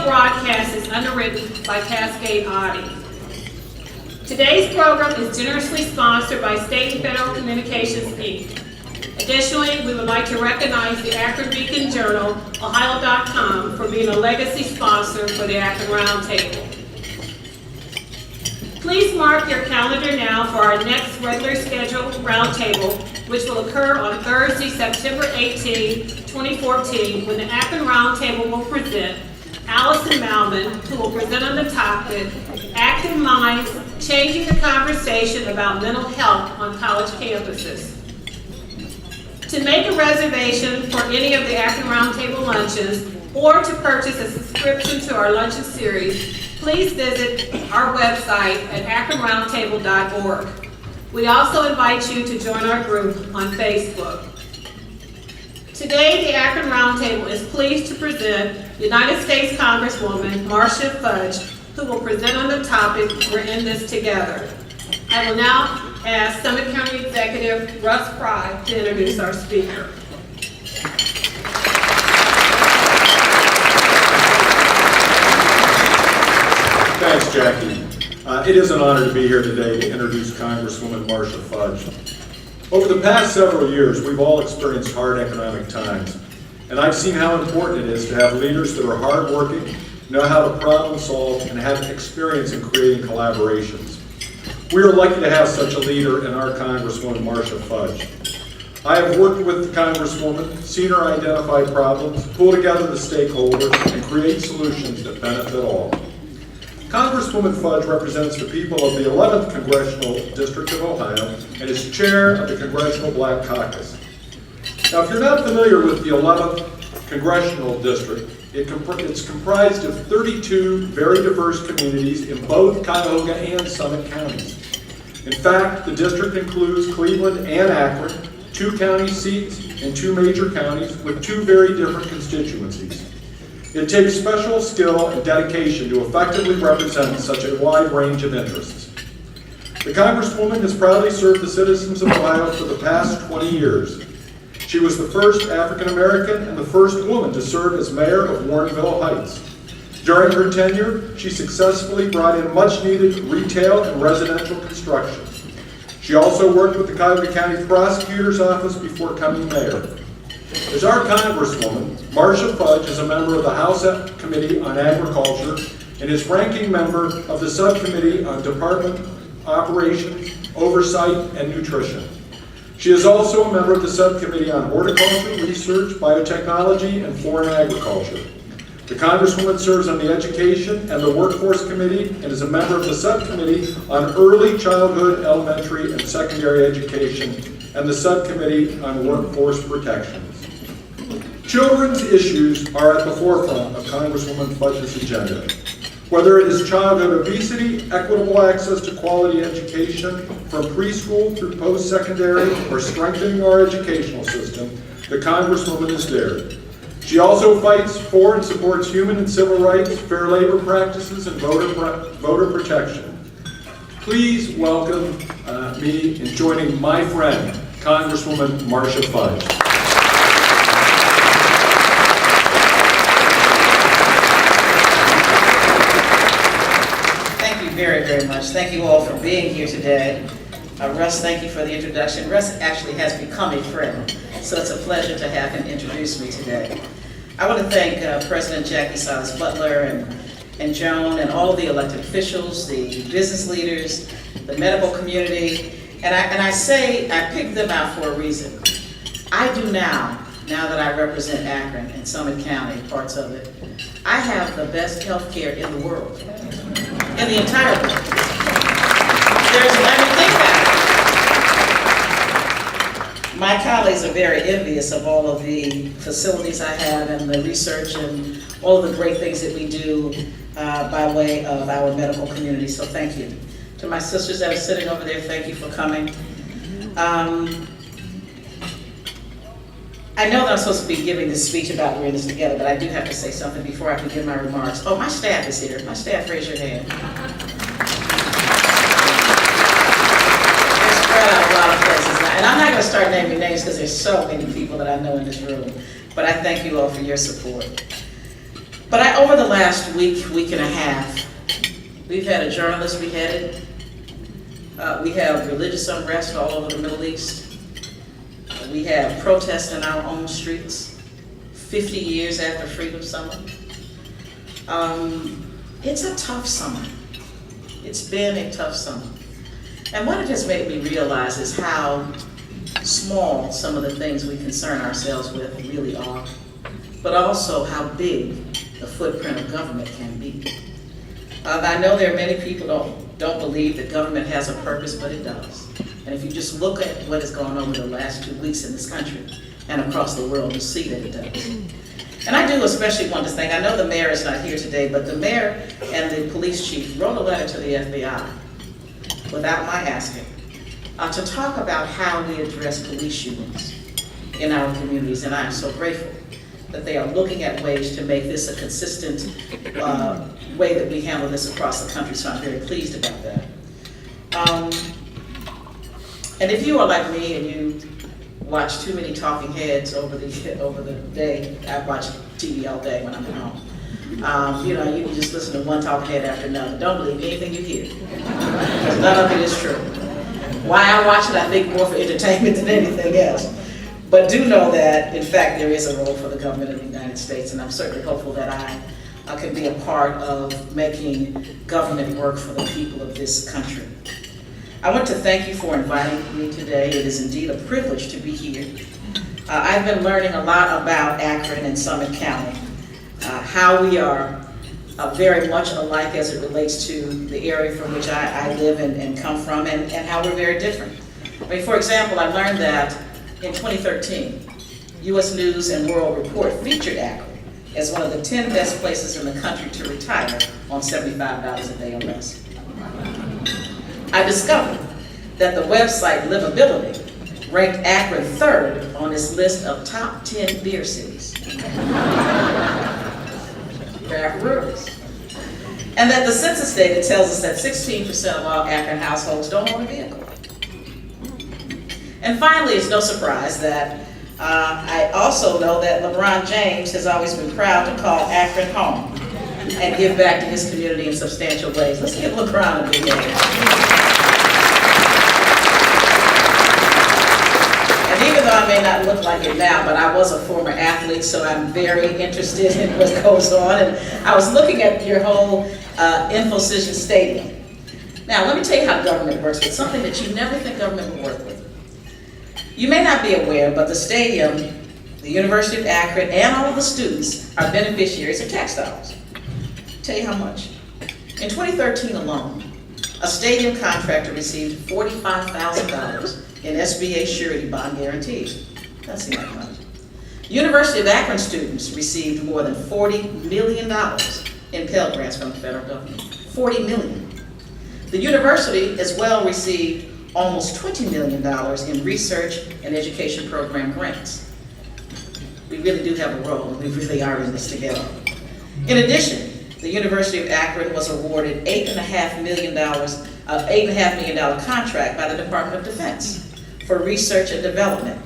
broadcast is underwritten by Cascade Audi. Today's program is generously sponsored by State and Federal Communications, Inc. Additionally, we would like to recognize the Akron Beacon Journal, Ohio.com, for being a legacy sponsor for the Akron Roundtable. Please mark your calendar now for our next regular scheduled roundtable, which will occur on Thursday, September 18, 2014, when the Akron Roundtable will present Allison Malman, who will present on the topic, Active Minds, Changing the Conversation about Mental Health on College Campuses. To make a reservation for any of the Akron Roundtable luncheons or to purchase a subscription to our luncheon series, please visit our website at akronroundtable.org. We also invite you to join our group on Facebook. Today, the Akron Roundtable is pleased to present United States Congresswoman Marcia Fudge, who will present on the topic, We're in This Together. I will now ask Summit County Executive Russ Fry to introduce our speaker. Thanks, Jackie. It is an honor to be here today to introduce Congresswoman Marcia Fudge. Over the past several years, we've all experienced hard economic times, and I've seen how important it is to have leaders that are hardworking, know how to problem solve, and have experience in creating collaborations. We are lucky to have such a leader in our Congresswoman Marcia Fudge. I have worked with the Congresswoman, seen her identify problems, pull together the stakeholders, and create solutions that benefit all. Congresswoman Fudge represents the people of the 11th Congressional District of Ohio and is chair of the Congressional Black Caucus. Now, if you're not familiar with the 11th Congressional District, it's comprised of 32 very diverse communities in both Cuyahoga and Summit counties. In fact, the district includes Cleveland and Akron, 2 county seats and 2 major counties with 2 very different constituencies. It takes special skill and dedication to effectively represent such a wide range of interests. The Congresswoman has proudly served the citizens of Ohio for the past 20 years. She was the first African American and the first woman to serve as mayor of Warrenville Heights. During her tenure, she successfully brought in much needed retail and residential construction. She also worked with the Cuyahoga County Prosecutor's Office before becoming mayor. As our Congresswoman, Marcia Fudge is a member of the House Committee on Agriculture and is ranking member of the Subcommittee on Department Operations, Oversight, and Nutrition. She is also a member of the Subcommittee on Horticulture, Research, Biotechnology, and Foreign Agriculture. The Congresswoman serves on the Education and the Workforce Committee and is a member of the Subcommittee on Early Childhood, Elementary, and Secondary Education and the Subcommittee on Workforce Protections. Children's issues are at the forefront of Congresswoman Fudge's agenda. Whether it is childhood obesity, equitable access to quality education from preschool through post-secondary, or strengthening our educational system, the Congresswoman is there. She also fights for and supports human and civil rights, fair labor practices, and voter protection. Please welcome me in joining my friend, Congresswoman Marcia Fudge. Very, very much. Thank you all for being here today. Russ, thank you for the introduction. Russ actually has become a friend, so it's a pleasure to have him introduce me today. I want to thank President Jackie Silas Butler and Joan and all of the elected officials, the business leaders, the medical community, and I say I picked them out for a reason. I do now that I represent Akron and Summit County, parts of it, I have the best health care in the world. In the entire world. Think about it. My colleagues are very envious of all of the facilities I have and the research and all of the great things that we do by way of our medical community, so thank you. To my sisters that are sitting over there, thank you for coming. I know that I'm supposed to be giving this speech about We're in This Together, but I do have to say something before I begin my remarks. Oh, my staff is here. My staff, raise your hand. They're spread out a lot of places now. And I'm not going to start naming names because there's so many people that I know in this room. But I thank you all for your support. But over the last week and a half, we've had a journalist beheaded. We have religious unrest all over the Middle East. We have protests in our own streets, 50 years after Freedom Summer. It's a tough summer. It's been a tough summer. And what it has made me realize is how small some of the things we concern ourselves with really are, but also how big the footprint of government can be. I know there are many people don't believe that government has a purpose, but it does. And if you just look at what has gone on over the last 2 weeks in this country and across the world, you'll see that it does. And I do especially want to thank, I know the mayor is not here today, but the mayor and the police chief wrote a letter to the FBI without my asking to talk about how we address police shootings in our communities. And I am so grateful that they are looking at ways to make this a consistent way that we handle this across the country, so I'm very pleased about that. And if you are like me and you watch too many talking heads over the day, I watch TV all day when I'm at home. You can just listen to one talking head after another. Don't believe anything you hear, because none of it is true. Why I watch it, I think more for entertainment than anything else. But do know that, in fact, there is a role for the government of the United States, and I'm certainly hopeful that I can be a part of making government work for the people of this country. I want to thank you for inviting me today. It is indeed a privilege to be here. I've been learning a lot about Akron and Summit County, how we are very much alike as it relates to the area from which I live and come from, and how we're very different. I mean, for example, I learned that in 2013, U.S. News and World Report featured Akron as one of the 10 best places in the country to retire on $75 a day or less. I discovered that the website Livability ranked Akron third on its list of top 10 beer cities. Akron Brewers. And that the census data tells us that 16% of all Akron households don't own a vehicle. And finally, it's no surprise that I also know that LeBron James has always been proud to call Akron home and give back to his community in substantial ways. Let's give LeBron a big hand. And even though I may not look like it now, but I was a former athlete, so I'm very interested in what goes on. And I was looking at your whole Infocision Stadium. Now, let me tell you how government works with something that you never think government will work with. You may not be aware, but the stadium, the University of Akron, and all of the students are beneficiaries of tax dollars. I'll tell you how much. In 2013 alone, a stadium contractor received $45,000 in SBA surety bond guarantees. That seems like much. University of Akron students received more than $40 million in Pell Grants from the federal government. $40 million. The university as well received almost $20 million in research and education program grants. We really do have a role, and we really are in this together. In addition, the University of Akron was awarded $8.5 million contract by the Department of Defense for research and development.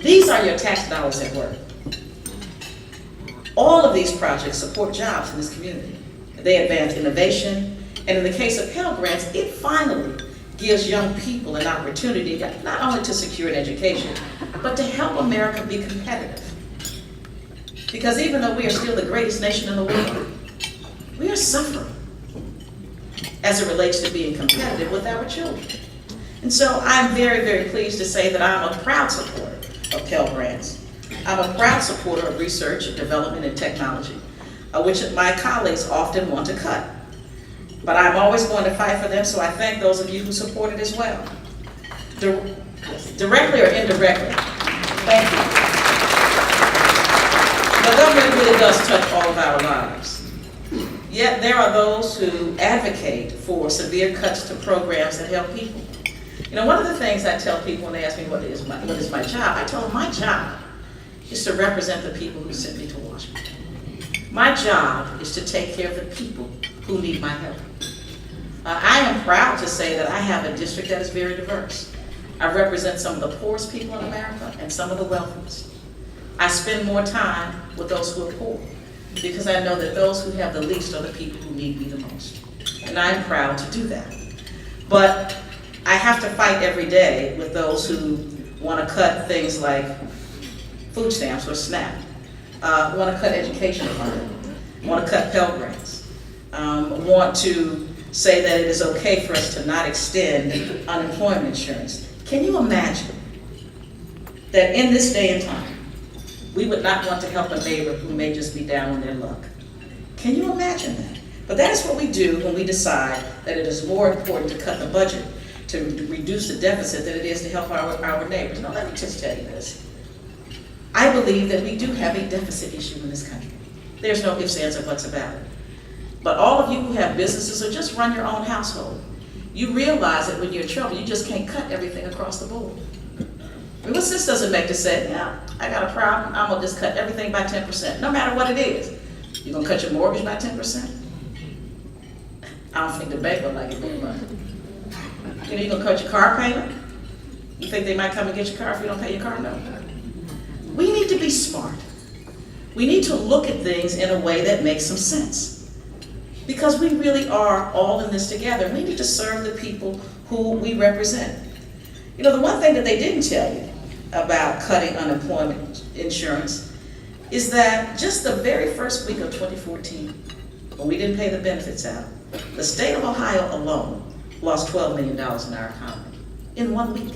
These are your tax dollars at work. All of these projects support jobs in this community. They advance innovation, and in the case of Pell Grants, it finally gives young people an opportunity not only to secure an education, but to help America be competitive. Because even though we are still the greatest nation in the world, we are suffering as it relates to being competitive with our children. And so I'm very, very pleased to say that I'm a proud supporter of Pell Grants. I'm a proud supporter of research and development and technology, which my colleagues often want to cut. But I'm always going to fight for them, so I thank those of you who support it as well. Directly or indirectly, thank you. The government really does touch all of our lives. Yet there are those who advocate for severe cuts to programs that help people. You know, one of the things I tell people when they ask me what is my job, I tell them my job is to represent the people who sent me to Washington. My job is to take care of the people who need my help. I am proud to say that I have a district that is very diverse. I represent some of the poorest people in America and some of the wealthiest. I spend more time with those who are poor because I know that those who have the least are the people who need me the most. And I'm proud to do that. But I have to fight every day with those who want to cut things like food stamps or SNAP, want to cut education funding, want to cut Pell Grants, want to say that it is okay for us to not extend unemployment insurance. Can you imagine that in this day and time, we would not want to help a neighbor who may just be down on their luck? Can you imagine that? But that is what we do when we decide that it is more important to cut the budget, to reduce the deficit, than it is to help our neighbors. Now, let me just tell you this. I believe that we do have a deficit issue in this country. There's no ifs, ands, or buts about it. But all of you who have businesses or just run your own household, you realize that when you're in trouble, you just can't cut everything across the board. I mean, what sense does it make to say, yeah, I got a problem, I'm gonna just cut everything by 10%, no matter what it is. You're gonna cut your mortgage by 10%? I don't think the bank would like it very much. You know, you're gonna cut your car payment? You think they might come and get your car if you don't pay your car note? We need to be smart. We need to look at things in a way that makes some sense. Because we really are all in this together. We need to serve the people who we represent. You know, the one thing that they didn't tell you about cutting unemployment insurance is that just the very first week of 2014, when we didn't pay the benefits out, the state of Ohio alone lost $12 million in our economy in 1 week.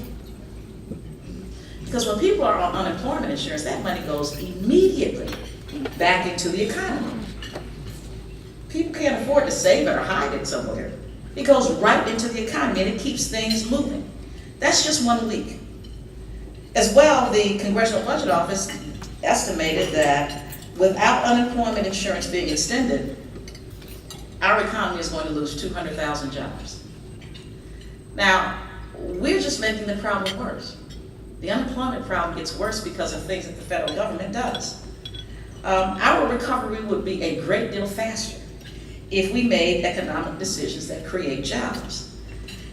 Because when people are on unemployment insurance, that money goes immediately back into the economy. People can't afford to save it or hide it somewhere. It goes right into the economy and it keeps things moving. That's just 1 week. As well, the Congressional Budget Office estimated that without unemployment insurance being extended, our economy is going to lose 200,000 jobs. Now, we're just making the problem worse. The unemployment problem gets worse because of things that the federal government does. Our recovery would be a great deal faster if we made economic decisions that create jobs.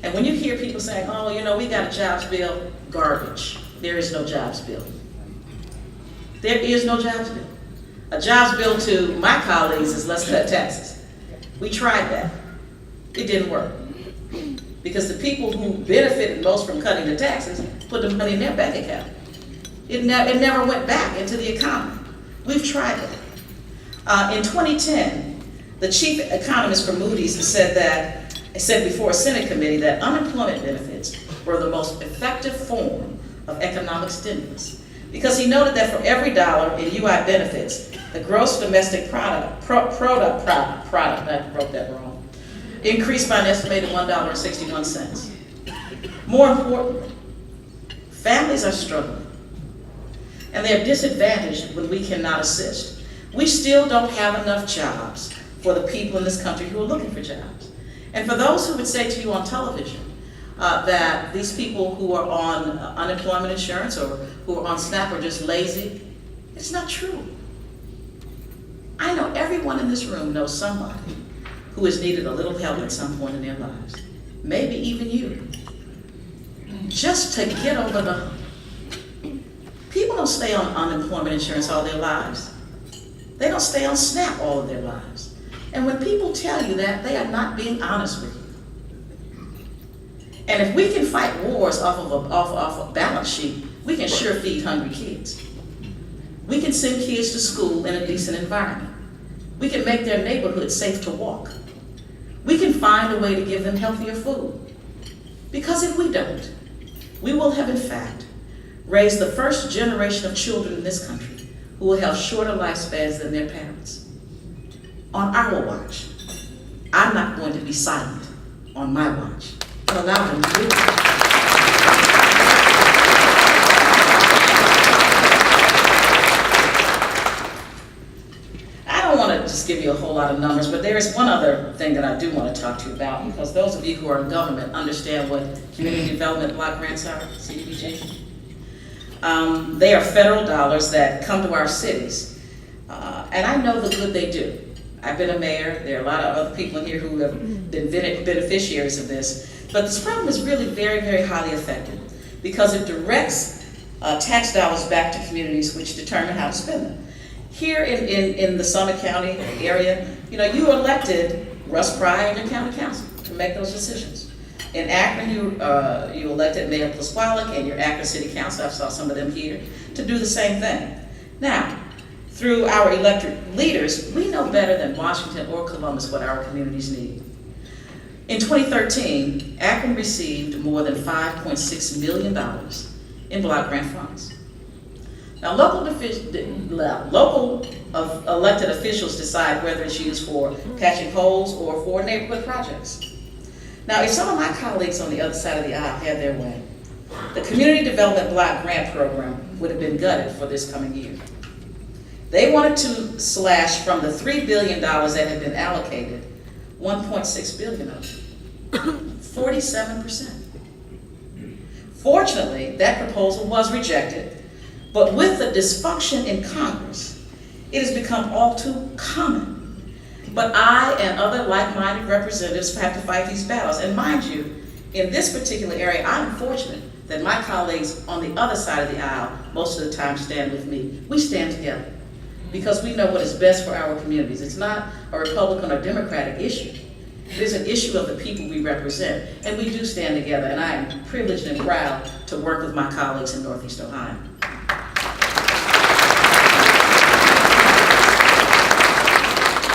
And when you hear people saying, oh, you know, we got a jobs bill, garbage. There is no jobs bill. There is no jobs bill. A jobs bill to my colleagues is let's cut taxes. We tried that. It didn't work. Because the people who benefited most from cutting the taxes put the money in their bank account. It never went back into the economy. We've tried that. In 2010, the chief economist for Moody's said before a Senate committee that unemployment benefits were the most effective form of economic stimulus. Because he noted that for every dollar in UI benefits, the gross domestic product, I wrote that wrong, increased by an estimated $1.61. More importantly, families are struggling, and they are disadvantaged when we cannot assist. We still don't have enough jobs for the people in this country who are looking for jobs. And for those who would say to you on television that these people who are on unemployment insurance or who are on SNAP are just lazy, it's not true. I know everyone in this room knows somebody who has needed a little help at some point in their lives. Maybe even you. Just to get over the hump. People don't stay on unemployment insurance all their lives. They don't stay on SNAP all of their lives. And when people tell you that, they are not being honest with you. And if we can fight wars off of a balance sheet, we can sure feed hungry kids. We can send kids to school in a decent environment. We can make their neighborhood safe to walk. We can find a way to give them healthier food. Because if we don't, we will have in fact raised the first generation of children in this country who will have shorter lifespans than their parents. On our watch, I'm not going to be silent on my watch. I'll allow them to do it. I don't want to just give you a whole lot of numbers, but there is one other thing that I do want to talk to you about, because those of you who are in government understand what community development block grants are, CDBG. They are federal dollars that come to our cities, and I know the good they do. I've been a mayor. There are a lot of other people in here who have been beneficiaries of this. But this program is really very, very highly effective because it directs tax dollars back to communities which determine how to spend them. Here in the Summit County area, you elected Russ Pryor and your county council to make those decisions. In Akron, you elected Mayor Plasqualik and your Akron City Council, I saw some of them here, to do the same thing. Now, through our elected leaders, we know better than Washington or Columbus what our communities need. In 2013, Akron received more than $5.6 million in block grant funds. Now, local elected officials decide whether it's used for patching holes or for neighborhood projects. Now, if some of my colleagues on the other side of the aisle had their way, the Community Development Block Grant Program would have been gutted for this coming year. They wanted to slash from the $3 billion that had been allocated, $1.6 billion of it, 47%. Fortunately, that proposal was rejected, but with the dysfunction in Congress, it has become all too common. But I and other like-minded representatives have to fight these battles. And mind you, in this particular area, I'm fortunate that my colleagues on the other side of the aisle most of the time stand with me. We stand together because we know what is best for our communities. It's not a Republican or Democratic issue. It is an issue of the people we represent, and we do stand together, and I am privileged and proud to work with my colleagues in Northeast Ohio.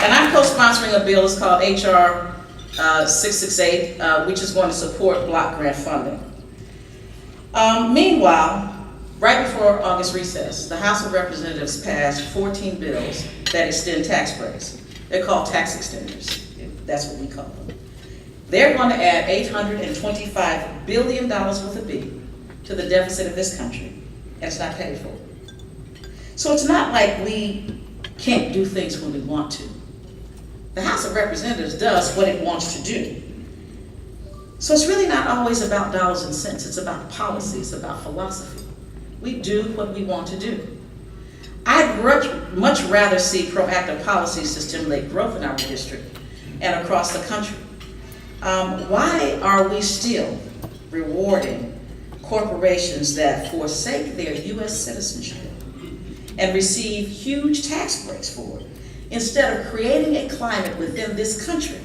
And I'm co-sponsoring a bill. It's called HR 668, which is going to support block grant funding. Meanwhile, right before August recess, the House of Representatives passed 14 bills that extend tax breaks. They're called tax extenders. That's what we call them. They're going to add $825 billion worth of B to the deficit of this country, and it's not paid for. So it's not like we can't do things when we want to. The House of Representatives does what it wants to do. So it's really not always about dollars and cents. It's about policy. It's about philosophy. We do what we want to do. I'd much rather see proactive policies to stimulate growth in our district and across the country. Why are we still rewarding corporations that forsake their U.S. citizenship and receive huge tax breaks for it, instead of creating a climate within this country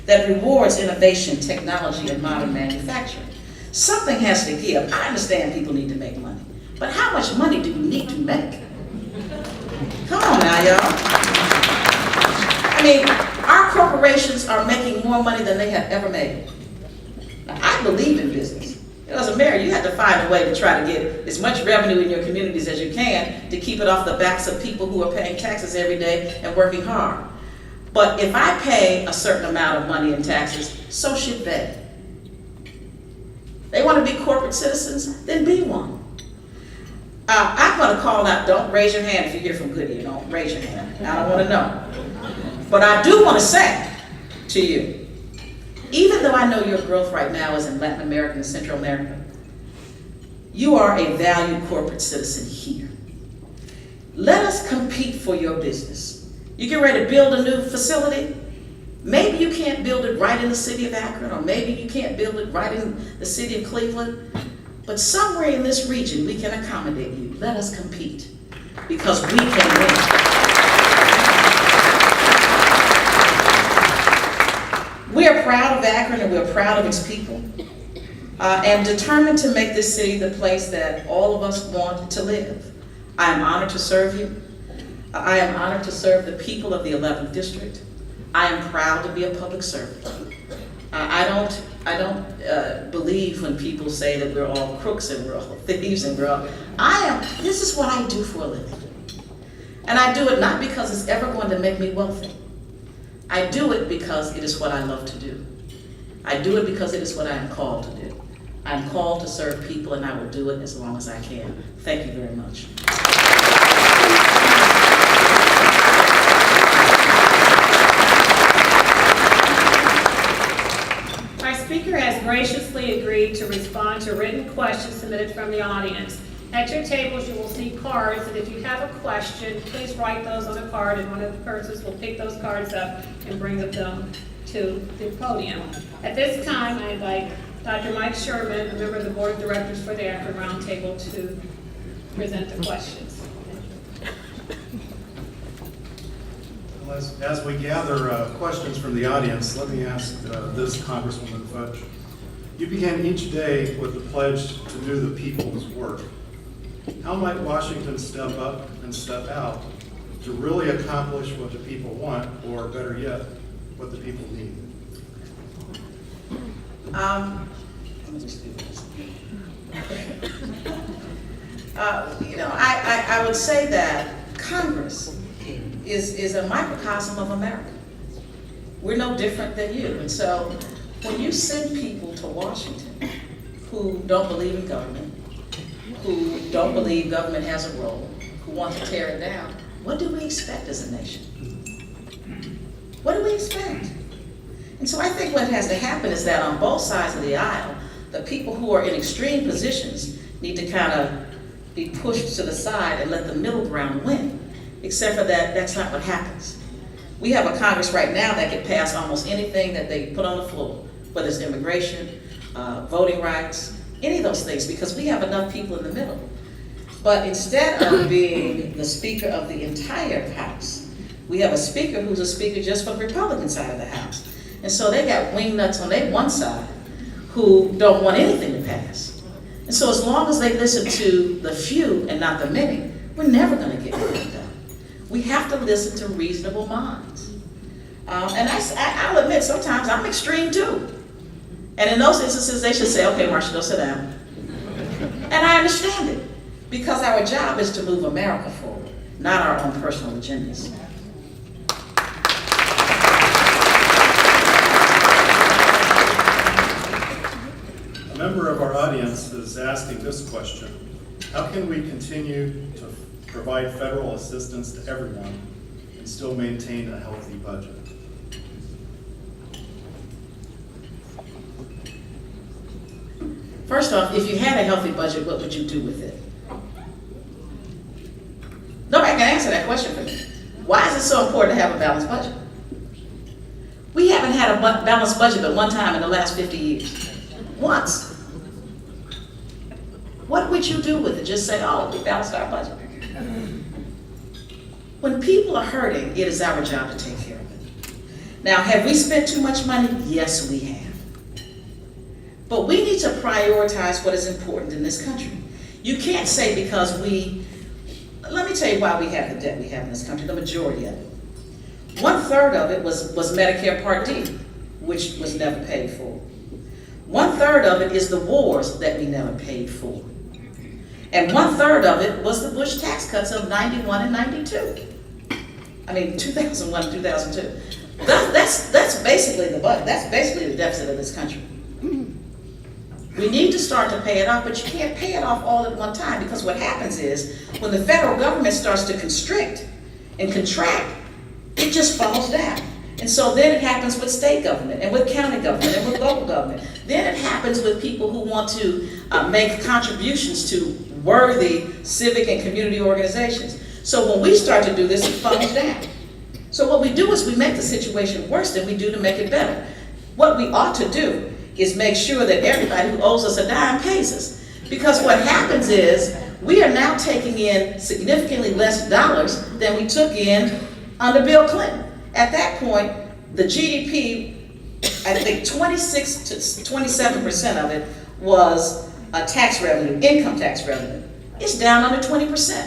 that rewards innovation, technology, and modern manufacturing? Something has to give. I understand people need to make money, but how much money do we need to make? Come on now, y'all. I mean, our corporations are making more money than they have ever made. Now, I believe in business. As a mayor, you have to find a way to try to get as much revenue in your communities as you can to keep it off the backs of people who are paying taxes every day and working hard. But if I pay a certain amount of money in taxes, so should they. They want to be corporate citizens, then be one. I'm going to call out, don't raise your hand if you hear from Goodyear, don't raise your hand. I don't want to know. But I do want to say to you, even though I know your growth right now is in Latin America and Central America, you are a valued corporate citizen here. Let us compete for your business. You get ready to build a new facility? Maybe you can't build it right in the city of Akron, or maybe you can't build it right in the city of Cleveland, but somewhere in this region we can accommodate you. Let us compete, because we can win. We are proud of Akron and we're proud of its people, and determined to make this city the place that all of us want to live. I am honored to serve you. I am honored to serve the people of the 11th District. I am proud to be a public servant. I don't believe when people say that we're all crooks and we're all thieves and this is what I do for a living. And I do it not because it's ever going to make me wealthy. I do it because it is what I love to do. I do it because it is what I am called to do. I'm called to serve people, and I will do it as long as I can. Thank you very much. Our speaker has graciously agreed to respond to written questions submitted from the audience. At your tables, you will see cards, and if you have a question, please write those on a card, and one of the persons will pick those cards up and bring them to the podium. At this time, I invite Dr. Mike Sherman, a member of the Board of Directors for the Akron Roundtable, to present the questions. As we gather questions from the audience, let me ask this Congresswoman Fudge. You begin each day with the pledge to do the people's work. How might Washington step up and step out to really accomplish what the people want, or better yet, what the people need? Let me just do this. I would say that Congress is a microcosm of America. We're no different than you. And so when you send people to Washington who don't believe in government, who don't believe government has a role, who want to tear it down, what do we expect as a nation? What do we expect? And so I think what has to happen is that on both sides of the aisle, the people who are in extreme positions need to kind of be pushed to the side and let the middle ground win. Except for that, that's not what happens. We have a Congress right now that can pass almost anything that they put on the floor, whether it's immigration, voting rights, any of those things, because we have enough people in the middle. But instead of being the Speaker of the entire House, we have a Speaker who's a Speaker just for the Republican side of the House. And so they got wingnuts on their one side who don't want anything to pass. And so as long as they listen to the few and not the many, we're never going to get anything done. We have to listen to reasonable minds. And I'll admit, sometimes I'm extreme too. And in those instances, they should say, okay, Marcia, go sit down. And I understand it, because our job is to move America forward, not our own personal agendas. A member of our audience is asking this question: how can we continue to provide federal assistance to everyone and still maintain a healthy budget? First off, if you had a healthy budget, what would you do with it? Nobody can answer that question for me. Why is it so important to have a balanced budget? We haven't had a balanced budget but one time in the last 50 years. Once. What would you do with it? Just say, oh, we balanced our budget. When people are hurting, it is our job to take care of it. Now, have we spent too much money? Yes, we have. But we need to prioritize what is important in this country. You can't say because let me tell you why we have the debt we have in this country, the majority of it. 1/3 of it was Medicare Part D, which was never paid for. 1/3 of it is the wars that we never paid for. And 1/3 of it was the Bush tax cuts of 91 and 92. I mean, 2001 and 2002. That's basically the budget. That's basically the deficit of this country. We need to start to pay it off, but you can't pay it off all at one time, because what happens is when the federal government starts to constrict and contract, it just falls down. And so then it happens with state government and with county government and with local government. Then it happens with people who want to make contributions to worthy civic and community organizations. So when we start to do this, it falls down. So what we do is we make the situation worse than we do to make it better. What we ought to do is make sure that everybody who owes us a dime pays us. Because what happens is we are now taking in significantly less dollars than we took in under Bill Clinton. At that point, the GDP, I think 26 to 27% of it was tax revenue, income tax revenue. It's down under 20%.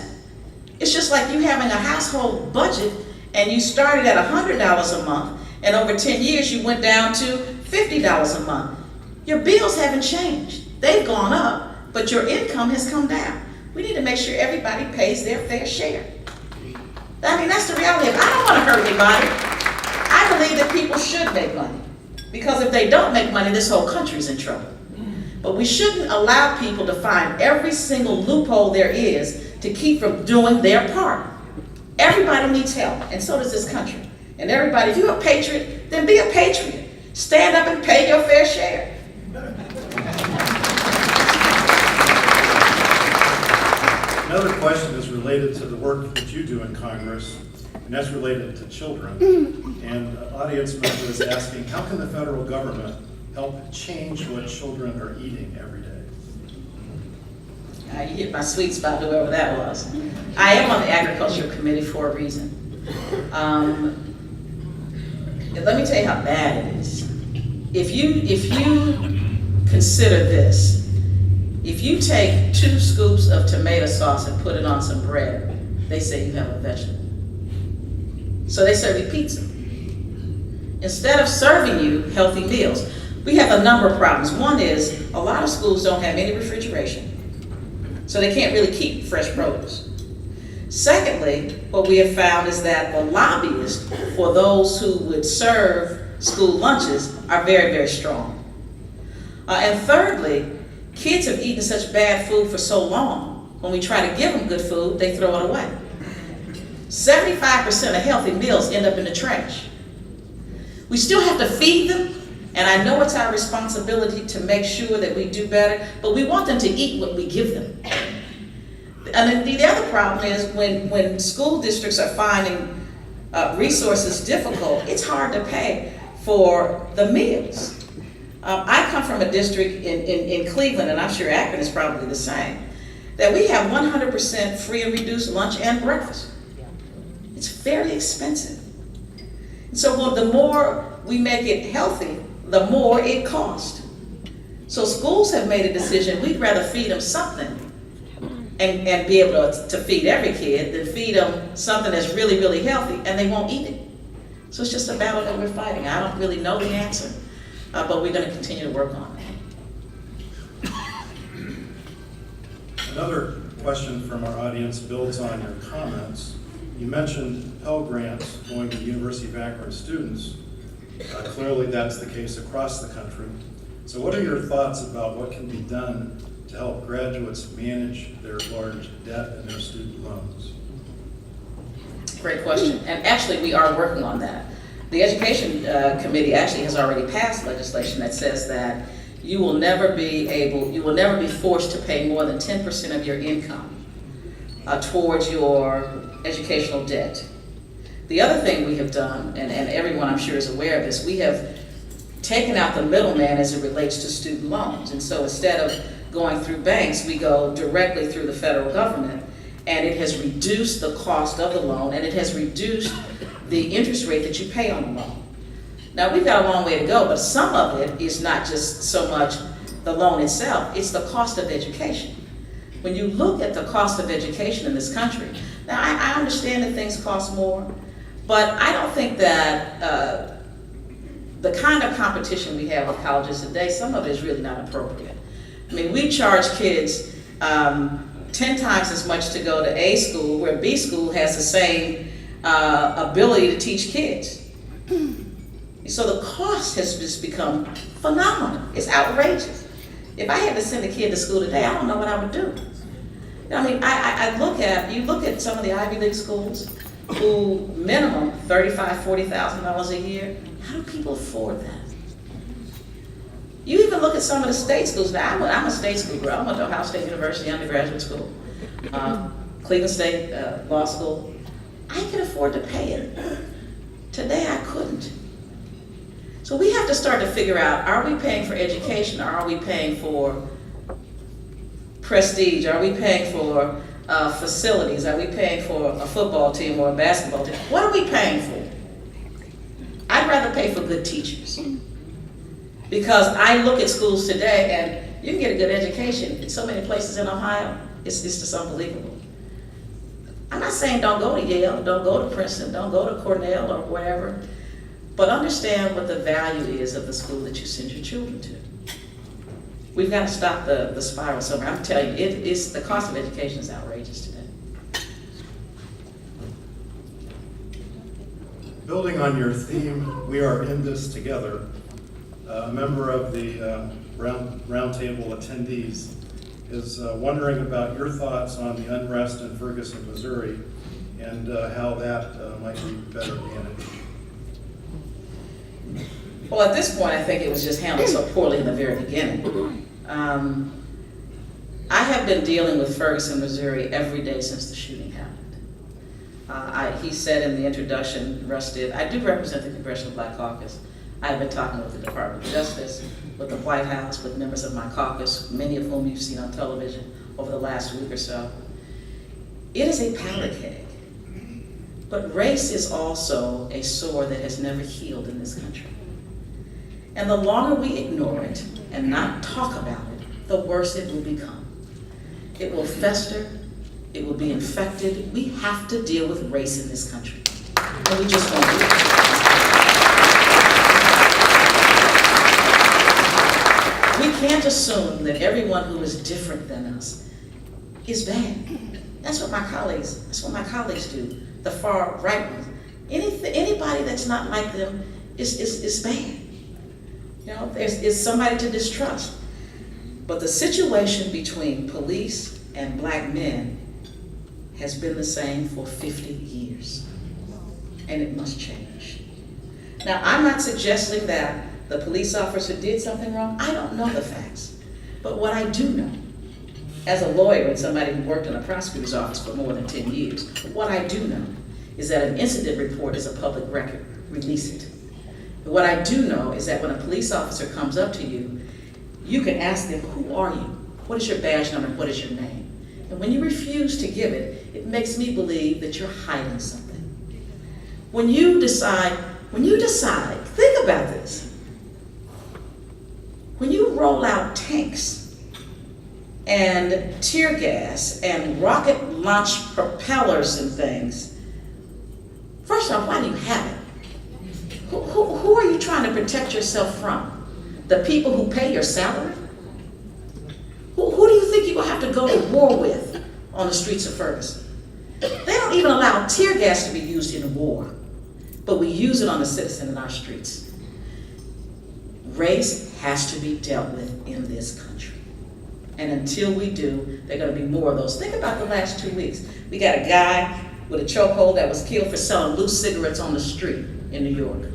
It's just like you having a household budget and you started at $100 a month, and over 10 years you went down to $50 a month. Your bills haven't changed. They've gone up, but your income has come down. We need to make sure everybody pays their fair share. I mean, that's the reality of it. I don't want to hurt anybody. I believe that people should make money, because if they don't make money, this whole country's in trouble. But we shouldn't allow people to find every single loophole there is to keep from doing their part. Everybody needs help, and so does this country. And everybody, if you're a patriot, then be a patriot. Stand up and pay your fair share. Another question is related to the work that you do in Congress, and that's related to children. And an audience member is asking, how can the federal government help change what children are eating every day? You hit my sweet spot, whoever that was. I am on the Agriculture Committee for a reason. And let me tell you how bad it is. If you consider this, if you take 2 scoops of tomato sauce and put it on some bread, they say you have a vegetable. So they serve you pizza. Instead of serving you healthy meals. We have a number of problems. One is a lot of schools don't have any refrigeration, so they can't really keep fresh produce. Secondly, what we have found is that the lobbyists for those who would serve school lunches are very, very strong. And thirdly, kids have eaten such bad food for so long, when we try to give them good food, they throw it away. 75% of healthy meals end up in the trash. We still have to feed them, and I know it's our responsibility to make sure that we do better, but we want them to eat what we give them. And then the other problem is when school districts are finding resources difficult, it's hard to pay for the meals. I come from a district in Cleveland, and I'm sure Akron is probably the same, that we have 100% free and reduced lunch and breakfast. It's fairly expensive. So the more we make it healthy, the more it costs. So schools have made a decision, we'd rather feed them something and be able to feed every kid than feed them something that's really, really healthy, and they won't eat it. So it's just a battle that we're fighting. I don't really know the answer, but we're going to continue to work on it. Another question from our audience builds on your comments. You mentioned Pell Grants going to the University of Akron students. Clearly that's the case across the country. So what are your thoughts about what can be done to help graduates manage their large debt and their student loans? Great question. And actually, we are working on that. The Education Committee actually has already passed legislation that says that you will never be forced to pay more than 10% of your income towards your educational debt. The other thing we have done, and everyone I'm sure is aware of this, we have taken out the middleman as it relates to student loans. And so instead of going through banks, we go directly through the federal government, and it has reduced the cost of the loan, and it has reduced the interest rate that you pay on the loan. Now, we've got a long way to go, but some of it is not just so much the loan itself, it's the cost of education. When you look at the cost of education in this country, now I understand that things cost more, but I don't think that the kind of competition we have with colleges today, some of it is really not appropriate. I mean, we charge kids 10 times as much to go to A school, where B school has the same ability to teach kids. So the cost has just become phenomenal. It's outrageous. If I had to send a kid to school today, I don't know what I would do. I mean, you look at some of the Ivy League schools who minimum $35,000, $40,000 a year. How do people afford that? You even look at some of the state schools. Now, I'm a state school girl. I went to Ohio State University undergraduate school, Cleveland State Law School. I could afford to pay it. Today, I couldn't. So we have to start to figure out, are we paying for education, or are we paying for prestige? Are we paying for facilities? Are we paying for a football team or a basketball team? What are we paying for? I'd rather pay for good teachers. Because I look at schools today, and you can get a good education in so many places in Ohio. It's just unbelievable. I'm not saying don't go to Yale, don't go to Princeton, don't go to Cornell or wherever, but understand what the value is of the school that you send your children to. We've got to stop the spiral somewhere. I'm telling you, the cost of education is outrageous today. Building on your theme, we are in this together, a member of the roundtable attendees is wondering about your thoughts on the unrest in Ferguson, Missouri, and how that might be better managed. Well, at this point, I think it was just handled so poorly in the very beginning. I have been dealing with Ferguson, Missouri every day since the shooting happened. He said in the introduction, Russ did, I do represent the Congressional Black Caucus. I've been talking with the Department of Justice, with the White House, with members of my caucus, many of whom you've seen on television over the last week or so. It is a powder keg. But race is also a sore that has never healed in this country. And the longer we ignore it and not talk about it, the worse it will become. It will fester, it will be infected. We have to deal with race in this country. And we just won't do it. We can't assume that everyone who is different than us is bad. That's what my colleagues do, the far right ones. Anybody that's not like them is bad. You know, there's somebody to distrust. But the situation between police and black men has been the same for 50 years, and it must change. Now, I'm not suggesting that the police officer did something wrong. I don't know the facts. But what I do know, as a lawyer and somebody who worked in a prosecutor's office for more than 10 years, what I do know is that an incident report is a public record. Release it. But what I do know is that when a police officer comes up to you, you can ask them, who are you? What is your badge number? What is your name? And when you refuse to give it, it makes me believe that you're hiding something. When you decide, think about this. When you roll out tanks and tear gas and rocket launch propellers and things, first off, why do you have it? Who are you trying to protect yourself from? The people who pay your salary? Who do you think you're going to have to go to war with on the streets of Ferguson? They don't even allow tear gas to be used in a war, but we use it on the citizen in our streets. Race has to be dealt with in this country. And until we do, there are going to be more of those. Think about the last 2 weeks. We got a guy with a chokehold that was killed for selling loose cigarettes on the street in New York.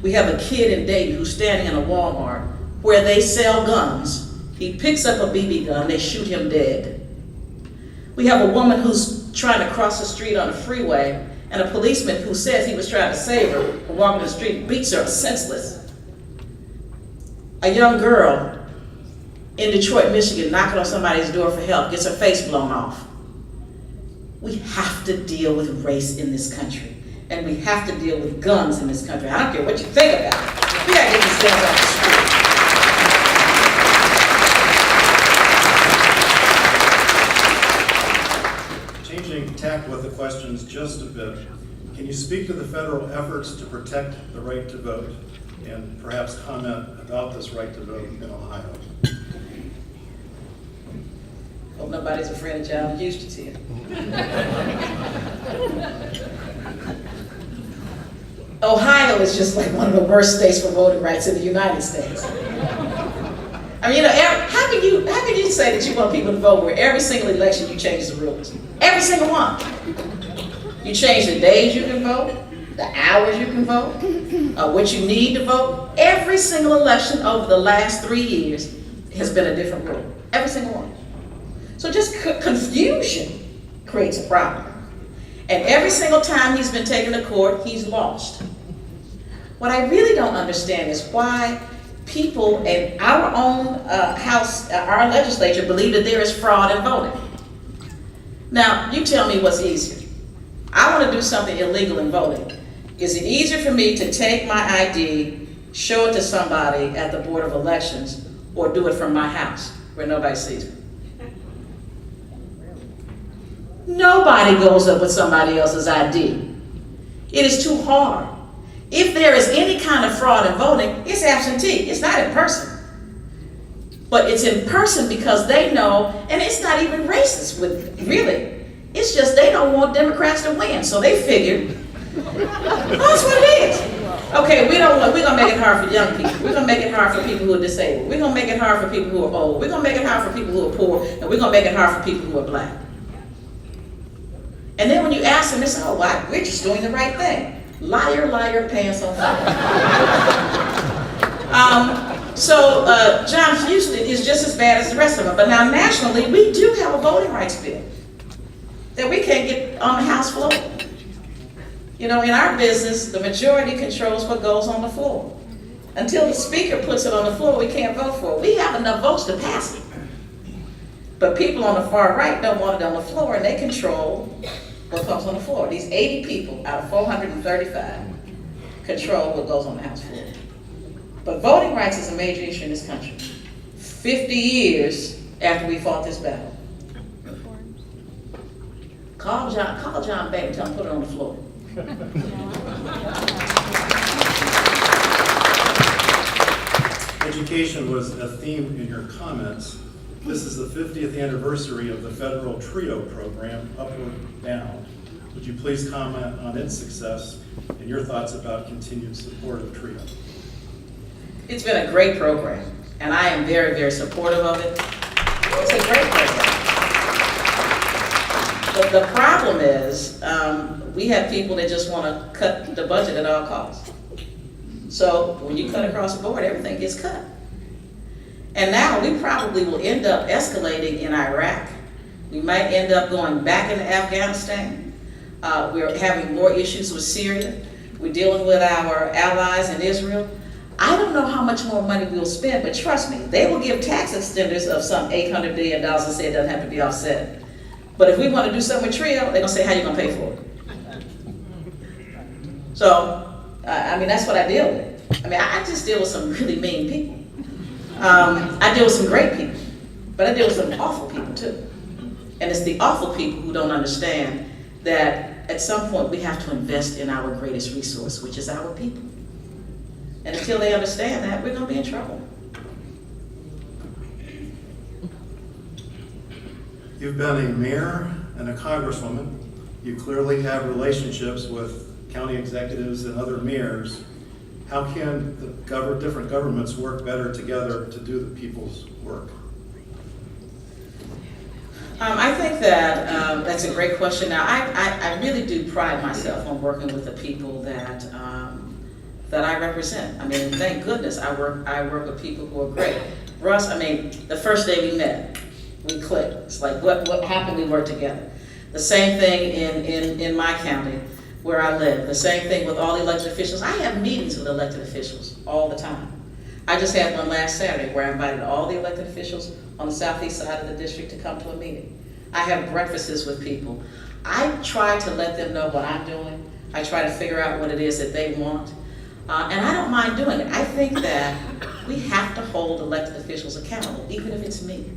We have a kid in Dayton who's standing in a Walmart where they sell guns. He picks up a BB gun, they shoot him dead. We have a woman who's trying to cross the street on a freeway, and a policeman who says he was trying to save her from walking the street beats her senseless. A young girl in Detroit, Michigan, knocking on somebody's door for help, gets her face blown off. We have to deal with race in this country. And we have to deal with guns in this country. I don't care what you think about it. We gotta get these things off the street. Changing tack with the questions just a bit, can you speak to the federal efforts to protect the right to vote and perhaps comment about this right to vote in Ohio? Hope nobody's afraid of John Houston's here. Ohio is just like one of the worst states for voting rights in the United States. I mean, you know, how can you say that you want people to vote where every single election you change the rules? Every single one. You change the days you can vote, the hours you can vote, what you need to vote. Every single election over the last 3 years has been a different rule. Every single one. So just confusion creates a problem. And every single time he's been taken to court, he's lost. What I really don't understand is why people in our own house, our legislature, believe that there is fraud in voting. Now, you tell me what's easier. I want to do something illegal in voting. Is it easier for me to take my ID, show it to somebody at the Board of Elections, or do it from my house where nobody sees me? Nobody goes up with somebody else's ID. It is too hard. If there is any kind of fraud in voting, it's absentee. It's not in person. But it's in person because they know, and it's not even racist really. It's just they don't want Democrats to win, so they figure, that's what it is. Okay, we're gonna make it hard for young people. We're gonna make it hard for people who are disabled. We're gonna make it hard for people who are old. We're gonna make it hard for people who are poor, and we're gonna make it hard for people who are black. And then when you ask them, they say, oh, why? We're just doing the right thing. Liar, liar, pants on fire. John Houston is just as bad as the rest of them. But now nationally, we do have a voting rights bill that we can't get on the House floor. You know, in our business, the majority controls what goes on the floor. Until the speaker puts it on the floor, we can't vote for it. We have enough votes to pass it. But people on the far right don't want it on the floor, and they control what comes on the floor. These 80 people out of 435 control what goes on the House floor. But voting rights is a major issue in this country. 50 years after we fought this battle. Call John Baker, tell him to put it on the floor. Education was a theme in your comments. This is the 50th anniversary of the federal TRIO program, Upward Bound. Would you please comment on its success and your thoughts about continued support of TRIO? It's been a great program, and I am very, very supportive of it. It's a great program. But the problem is, we have people that just want to cut the budget at all costs. So when you cut across the board, everything gets cut. And now we probably will end up escalating in Iraq. We might end up going back into Afghanistan. We're having more issues with Syria. We're dealing with our allies in Israel. I don't know how much more money we'll spend, but trust me, they will give tax extenders of some $800 billion and say it doesn't have to be offset. But if we want to do something with TRIO, they're going to say, how are you going to pay for it? So, I mean, that's what I deal with. I mean, I just deal with some really mean people. I deal with some great people, but I deal with some awful people too. And it's the awful people who don't understand that at some point we have to invest in our greatest resource, which is our people. And until they understand that, we're going to be in trouble. You've been a mayor and a congresswoman. You clearly have relationships with county executives and other mayors. How can the different governments work better together to do the people's work? I think that that's a great question. Now, I really do pride myself on working with the people that I represent. I mean, thank goodness I work with people who are great. Russ, I mean, the first day we met, we clicked. It's like, how can we work together? The same thing in my county where I live. The same thing with all the elected officials. I have meetings with elected officials all the time. I just had one last Saturday where I invited all the elected officials on the southeast side of the district to come to a meeting. I have breakfasts with people. I try to let them know what I'm doing. I try to figure out what it is that they want. And I don't mind doing it. I think that we have to hold elected officials accountable, even if it's me.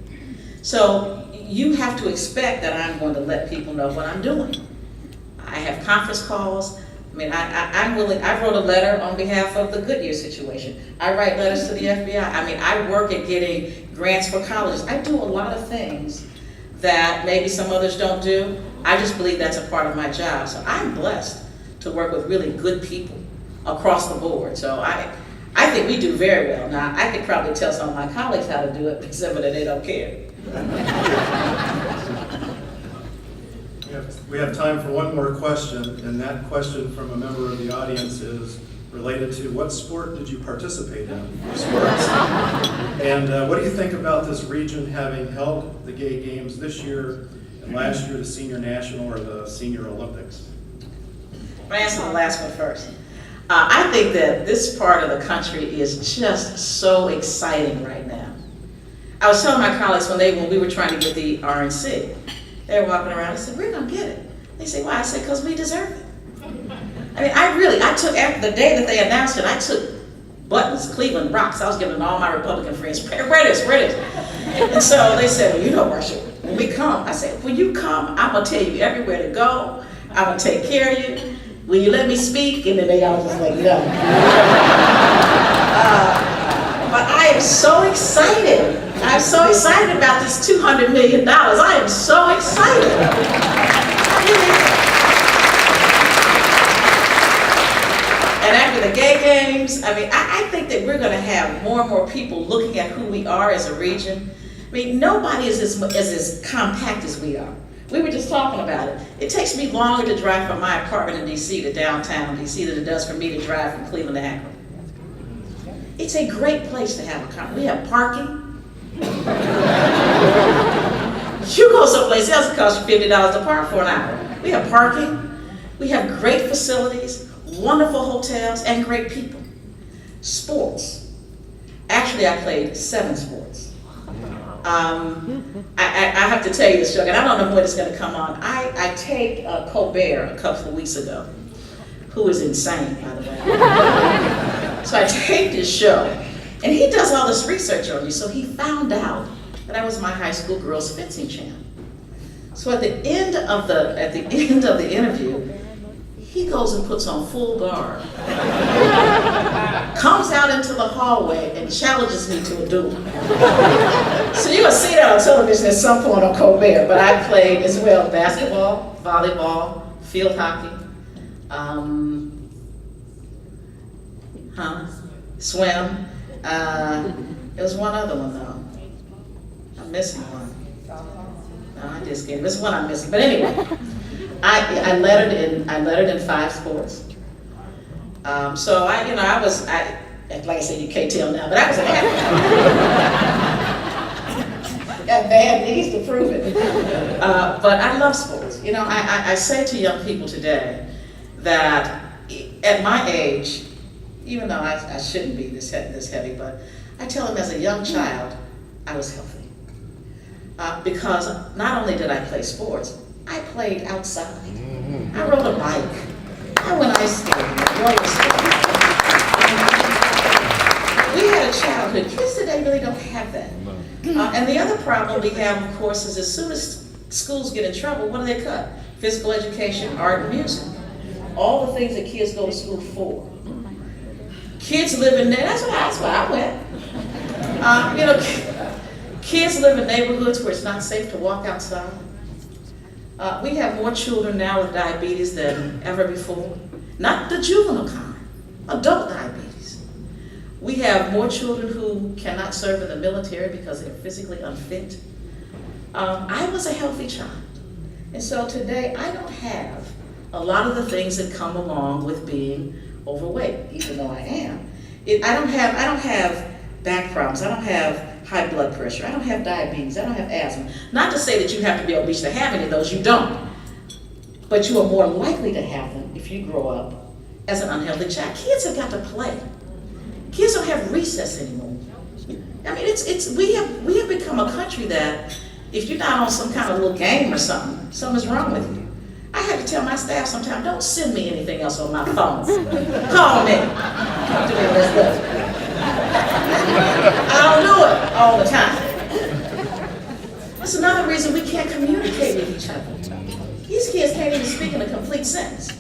So you have to expect that I'm going to let people know what I'm doing. I have conference calls. I mean, I'm willing. I wrote a letter on behalf of the Goodyear situation. I write letters to the FBI. I mean, I work at getting grants for colleges. I do a lot of things that maybe some others don't do. I just believe that's a part of my job. So I'm blessed to work with really good people across the board. So I think we do very well. Now, I could probably tell some of my colleagues how to do it, except that they don't care. We have time for one more question, and that question from a member of the audience is related to what sport did you participate in? Sports. And what do you think about this region having held the gay games this year and last year the senior national or the senior Olympics? I'm going to answer the last one first. I think that this part of the country is just so exciting right now. I was telling my colleagues when we were trying to get the RNC, they were walking around and said, we're going to get it. They said, why? I said, because we deserve it. I mean, I took, after the day that they announced it, I took buttons, Cleveland rocks. I was giving all my Republican friends, wear this. And so they said, well, you know, Marcia, when we come, I said, when you come, I'm going to tell you everywhere to go. I'm going to take care of you. Will you let me speak? And then they all just like, no. But I am so excited. I'm so excited about this $200 million. I am so excited. And after the gay games, I mean, I think that we're going to have more and more people looking at who we are as a region. I mean, nobody is as compact as we are. We were just talking about it. It takes me longer to drive from my apartment in D.C. to downtown D.C. than it does for me to drive from Cleveland to Akron. It's a great place to have a car. We have parking. You go someplace else, it costs you $50 to park for an hour. We have parking. We have great facilities, wonderful hotels, and great people. Sports. Actually, I played 7 sports. I have to tell you this joke, and I don't know when it's going to come on. I taped Colbert a couple of weeks ago, who is insane, by the way. So I taped his show, and he does all this research on you, so he found out that I was my high school girls fencing champ. So at the end of the interview, he goes and puts on full guard, comes out into the hallway and challenges me to a duel. So you're gonna see that on television at some point on Colbert, but I played as well basketball, volleyball, field hockey, swim. There was one other one though. I'm missing one. No, I just kidding. This is one I'm missing. But anyway, I lettered in 5 sports. So I like I said, you can't tell now, but I was a athlete. Got bad knees to prove it. But I love sports. You know, I say to young people today that at my age, even though I shouldn't be this heavy, but I tell them as a young child, I was healthy. Because not only did I play sports, I played outside. I rode a bike. I went ice skating, roller skating. We had a childhood. Kids today really don't have that. And the other problem we have, of course, is as soon as schools get in trouble, what do they cut? Physical education, art, and music. All the things that kids go to school for. Kids live in there. That's why I went. Kids live in neighborhoods where it's not safe to walk outside. We have more children now with diabetes than ever before. Not the juvenile kind, adult diabetes. We have more children who cannot serve in the military because they're physically unfit. I was a healthy child. And so today I don't have a lot of the things that come along with being overweight, even though I am. I don't have back problems. I don't have high blood pressure. I don't have diabetes. I don't have asthma. Not to say that you have to be obese to have any of those. You don't. But you are more likely to have them if you grow up as an unhealthy child. Kids have got to play. Kids don't have recess anymore. I mean, we have become a country that if you're not on some kind of little game or something's wrong with you. I had to tell my staff sometimes, don't send me anything else on my phone. Call me. Talk to me, let's go. I don't do it all the time. That's another reason we can't communicate with each other. These kids can't even speak in a complete sentence.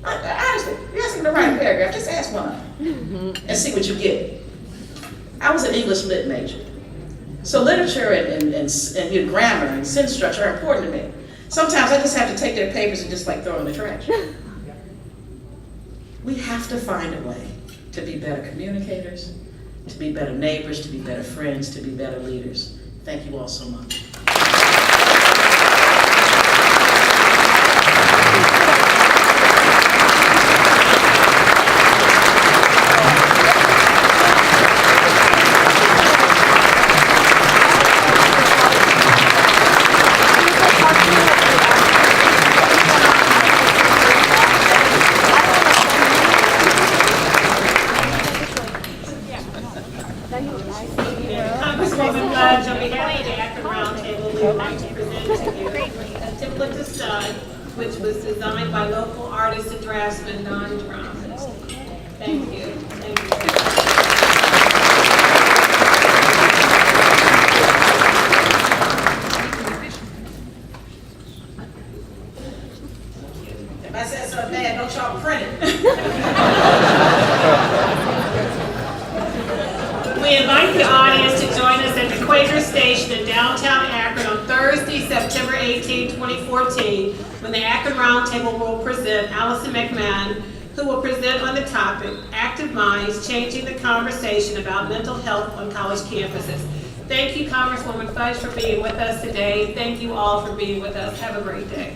Honestly, you ask them to write a paragraph, just ask one of them and see what you get. I was an English lit major. So literature and grammar and sentence structure are important to me. Sometimes I just have to take their papers and just like throw them in the trash. We have to find a way to be better communicators, to be better neighbors, to be better friends, to be better leaders. Thank you all so much. Congresswoman Fudge, on behalf of the Akron Roundtable, we would like to present to you a template to stud, which was designed by local artist and draftsman Don Drum. Thank you. Thank you. If I said something bad, don't y'all print it. We invite the audience to join us at the Quaker Station in downtown Akron on Thursday, September 18, 2014, when the Akron Roundtable will present Allison McMahon, who will present on the topic, Active Minds, Changing the Conversation about Mental Health on College Campuses. Thank you, Congresswoman Fudge, for being with us today. Thank you all for being with us. Have a great day.